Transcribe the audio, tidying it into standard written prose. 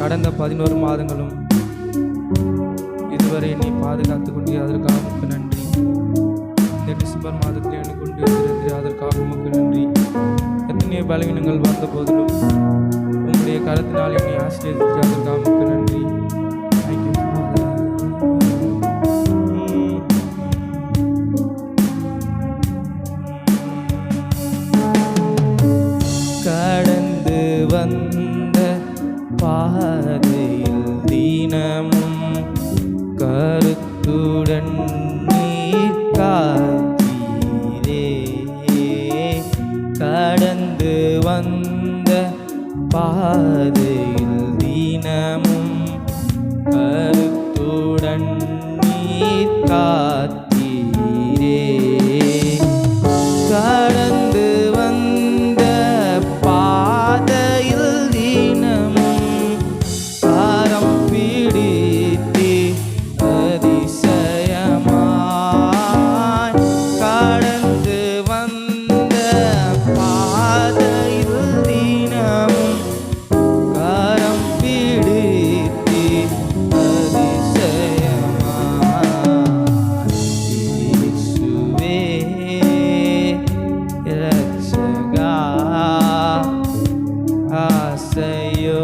கடந்த 11 மாதங்களும் இதுவரை என்னை பாதுகாத்து கொண்டு அதற்காக உமக்கு நன்றி. இந்த டிசம்பர் மாதத்தில் என்னை கொண்டு இருக்கிறது அதற்காக உமக்கு நன்றி. எத்தனையோ பலவீனங்கள் வந்த போதிலும் உங்களுடைய கருத்தினால் என்னை ஆசீர்வதித்து அதற்காக உமக்கு நன்றி. Thank you father. கடந்து வந்த பாதையில் தினமும் கருத்துடன் நீர் காத்தீரே. கடந்து வந்த பாதையில் தினமும் கருத்துடன் நீர் காத்தீரே. கடந்து வந்த பாதையில் தினமும் கரம் பிடித்து அதிசயமாய். கடந்து வந்த பாதையில் தினமும் கரம் பிடித்து அதிசயமாய். இயேசுவே இரட்சகா ஆசையோ